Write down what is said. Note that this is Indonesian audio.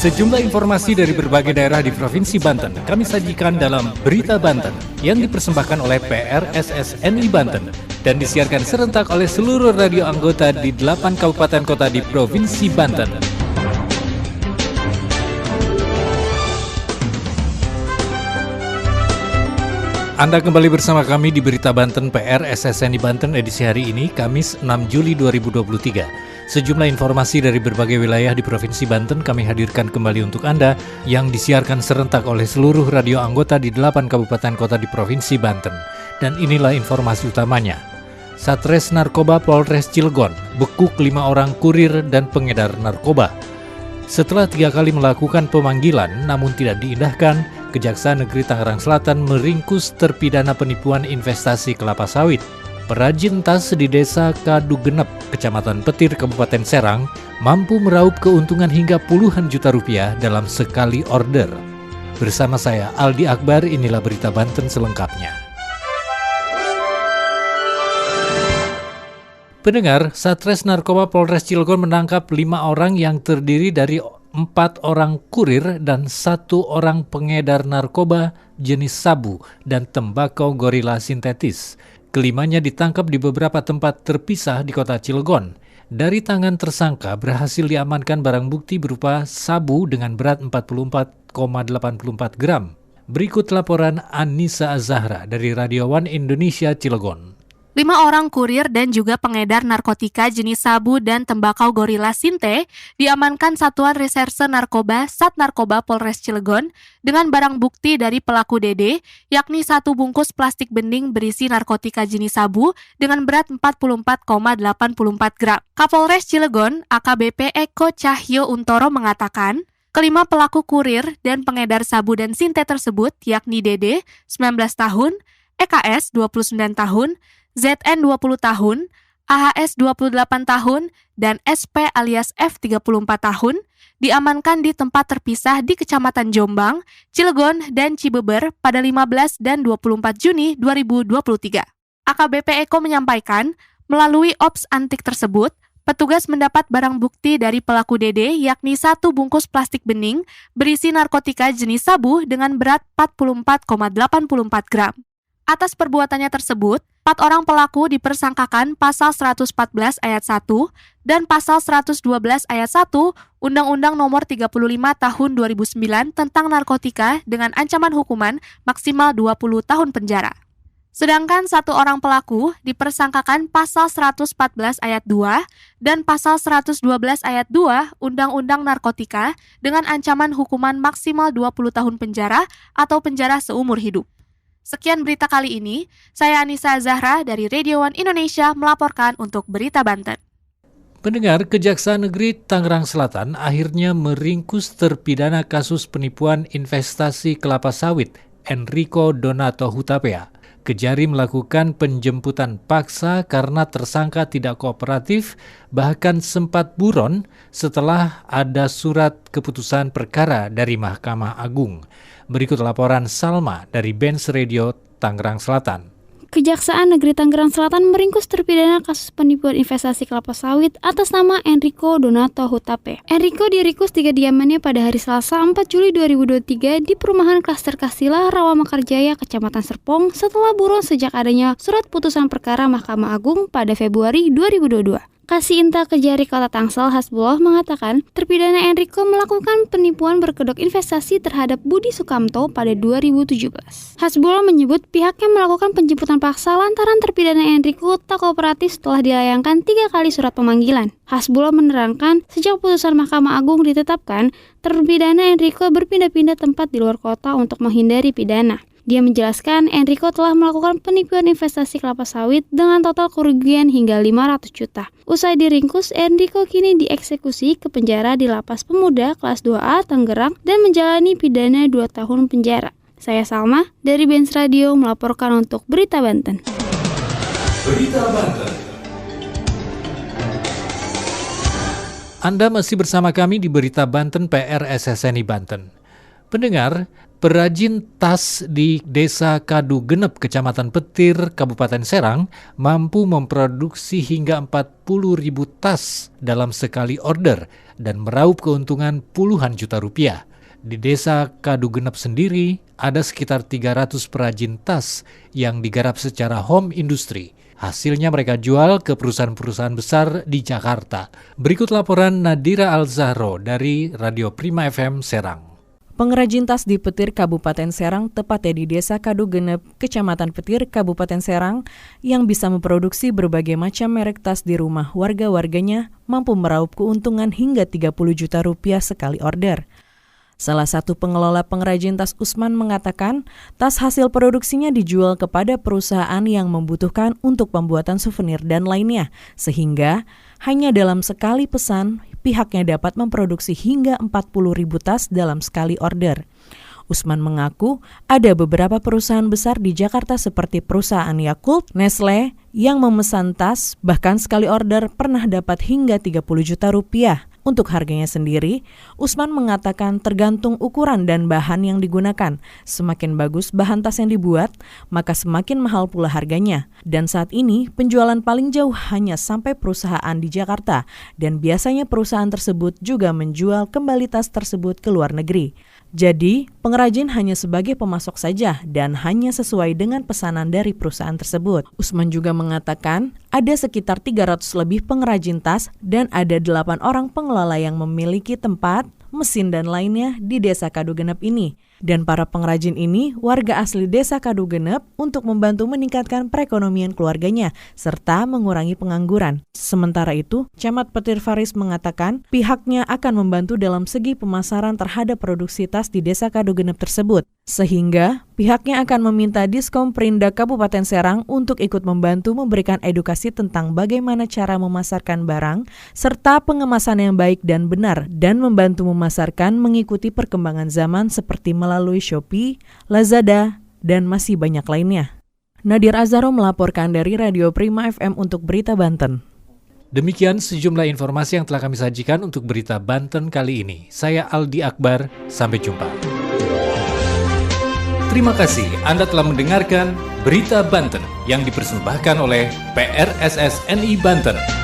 Sejumlah informasi dari berbagai daerah di Provinsi Banten kami sajikan dalam Berita Banten yang dipersembahkan oleh PRSSNI Banten dan disiarkan serentak oleh seluruh radio anggota di 8 kabupaten kota di Provinsi Banten. Anda kembali bersama kami di Berita Banten PRSSNI Banten edisi hari ini, Kamis 6 Juli 2023. Sejumlah informasi dari berbagai wilayah di Provinsi Banten kami hadirkan kembali untuk Anda yang disiarkan serentak oleh seluruh radio anggota di 8 kabupaten kota di Provinsi Banten. Dan inilah informasi utamanya. Satres Narkoba Polres Cilegon bekuk 5 orang kurir dan pengedar narkoba. Setelah 3 kali melakukan pemanggilan namun tidak diindahkan, Kejaksaan Negeri Tangerang Selatan meringkus terpidana penipuan investasi kelapa sawit. Perajin tas di Desa Kadugenep, Kecamatan Petir, Kabupaten Serang, mampu meraup keuntungan hingga puluhan juta rupiah dalam sekali order. Bersama saya, Aldi Akbar, inilah Berita Banten selengkapnya. Pendengar, Satres Narkoba Polres Cilegon menangkap 5 orang yang terdiri dari 4 orang kurir dan 1 orang pengedar narkoba jenis sabu dan tembakau gorila sintetis. Kelimanya ditangkap di beberapa tempat terpisah di kota Cilegon. Dari tangan tersangka berhasil diamankan barang bukti berupa sabu dengan berat 44,84 gram. Berikut laporan Anissa Azahra dari Radio One Indonesia Cilegon. 5 orang kurir dan juga pengedar narkotika jenis sabu dan tembakau gorila sinte diamankan Satuan Reserse Narkoba Sat Narkoba Polres Cilegon dengan barang bukti dari pelaku DD, yakni 1 bungkus plastik bening berisi narkotika jenis sabu dengan berat 44,84 gram. Kapolres Cilegon, AKBP Eko Cahyo Untoro mengatakan, kelima pelaku kurir dan pengedar sabu dan sinte tersebut, yakni DD, 19 tahun, EKS, 29 tahun, ZN 20 tahun, AHS 28 tahun, dan SP alias F 34 tahun diamankan di tempat terpisah di Kecamatan Jombang, Cilegon, dan Cibeber pada 15 dan 24 Juni 2023. AKBP Eko menyampaikan, melalui ops antik tersebut, petugas mendapat barang bukti dari pelaku DD yakni 1 bungkus plastik bening berisi narkotika jenis sabu dengan berat 44,84 gram. Atas perbuatannya tersebut, 4 orang pelaku dipersangkakan pasal 114 ayat 1 dan pasal 112 ayat 1 Undang-Undang Nomor 35 Tahun 2009 tentang narkotika dengan ancaman hukuman maksimal 20 tahun penjara. Sedangkan 1 orang pelaku dipersangkakan pasal 114 ayat 2 dan pasal 112 ayat 2 Undang-Undang Narkotika dengan ancaman hukuman maksimal 20 tahun penjara atau penjara seumur hidup. Sekian berita kali ini, saya Anissa Zahra dari Radio One Indonesia melaporkan untuk Berita Banten. Pendengar, Kejaksaan Negeri Tangerang Selatan akhirnya meringkus terpidana kasus penipuan investasi kelapa sawit, Enrico Donato Hutapea. Kejari melakukan penjemputan paksa karena tersangka tidak kooperatif, bahkan sempat buron setelah ada surat keputusan perkara dari Mahkamah Agung. Berikut laporan Salma dari Benz Radio Tangerang Selatan. Kejaksaan Negeri Tangerang Selatan meringkus terpidana kasus penipuan investasi kelapa sawit atas nama Enrico Donato Hutapea. Enrico diringkus di kediamannya pada hari Selasa 4 Juli 2023 di perumahan Klaster Kasila, Rawamekarjaya, Kecamatan Serpong setelah buron sejak adanya surat putusan perkara Mahkamah Agung pada Februari 2022. Kasih Intel Kejari Kota Tangsel Hasbullah mengatakan terpidana Enrico melakukan penipuan berkedok investasi terhadap Budi Sukamto pada 2017. Hasbullah menyebut pihaknya melakukan penjemputan paksa lantaran terpidana Enrico tak kooperatif setelah dilayangkan 3 kali surat pemanggilan. Hasbullah menerangkan sejak putusan Mahkamah Agung ditetapkan, terpidana Enrico berpindah-pindah tempat di luar kota untuk menghindari pidana. Dia menjelaskan Enrico telah melakukan penipuan investasi kelapa sawit dengan total kerugian hingga 500 juta. Usai diringkus, Enrico kini dieksekusi ke penjara di Lapas Pemuda kelas 2A Tangerang dan menjalani pidana 2 tahun penjara. Saya Salma dari Benz Radio melaporkan untuk Berita Banten. Berita Banten. Anda masih bersama kami di Berita Banten PRSSNI Banten. Pendengar, perajin tas di Desa Kadu Genep, Kecamatan Petir, Kabupaten Serang, mampu memproduksi hingga 40.000 tas dalam sekali order dan meraup keuntungan puluhan juta rupiah. Di Desa Kadu Genep sendiri, ada sekitar 300 perajin tas yang digarap secara home industry. Hasilnya mereka jual ke perusahaan-perusahaan besar di Jakarta. Berikut laporan Nadira Al-Zahro dari Radio Prima FM Serang. Pengrajin tas di Petir, Kabupaten Serang, tepatnya di Desa Kadu Genep, Kecamatan Petir, Kabupaten Serang, yang bisa memproduksi berbagai macam merek tas di rumah warga-warganya, mampu meraup keuntungan hingga 30 juta rupiah sekali order. Salah satu pengelola pengrajin tas Usman mengatakan, tas hasil produksinya dijual kepada perusahaan yang membutuhkan untuk pembuatan souvenir dan lainnya, sehingga hanya dalam sekali pesan, pihaknya dapat memproduksi hingga 40.000 tas dalam sekali order. Usman mengaku ada beberapa perusahaan besar di Jakarta seperti perusahaan Yakult, Nestle yang memesan tas, bahkan sekali order pernah dapat hingga 30 juta rupiah. Untuk harganya sendiri, Usman mengatakan tergantung ukuran dan bahan yang digunakan. Semakin bagus bahan tas yang dibuat, maka semakin mahal pula harganya. Dan saat ini, penjualan paling jauh hanya sampai perusahaan di Jakarta, dan biasanya perusahaan tersebut juga menjual kembali tas tersebut ke luar negeri. Jadi, pengrajin hanya sebagai pemasok saja dan hanya sesuai dengan pesanan dari perusahaan tersebut. Usman juga mengatakan ada sekitar 300 lebih pengrajin tas dan ada 8 orang pengelola yang memiliki tempat, mesin dan lainnya di Desa Kadu Genep ini. Dan para pengrajin ini warga asli Desa Kadu Genep untuk membantu meningkatkan perekonomian keluarganya serta mengurangi pengangguran. Sementara itu, Camat Petir Faris mengatakan pihaknya akan membantu dalam segi pemasaran terhadap produksi tas di Desa Kadu Genep tersebut. Sehingga pihaknya akan meminta Diskom Perindak Kabupaten Serang untuk ikut membantu memberikan edukasi tentang bagaimana cara memasarkan barang serta pengemasan yang baik dan benar dan membantu memasarkan mengikuti perkembangan zaman seperti melalui Shopee, Lazada, dan masih banyak lainnya. Nadir Azharo melaporkan dari Radio Prima FM untuk Berita Banten. Demikian sejumlah informasi yang telah kami sajikan untuk Berita Banten kali ini. Saya Aldi Akbar, sampai jumpa. Terima kasih Anda telah mendengarkan Berita Banten yang dipersembahkan oleh PRSSNI Banten.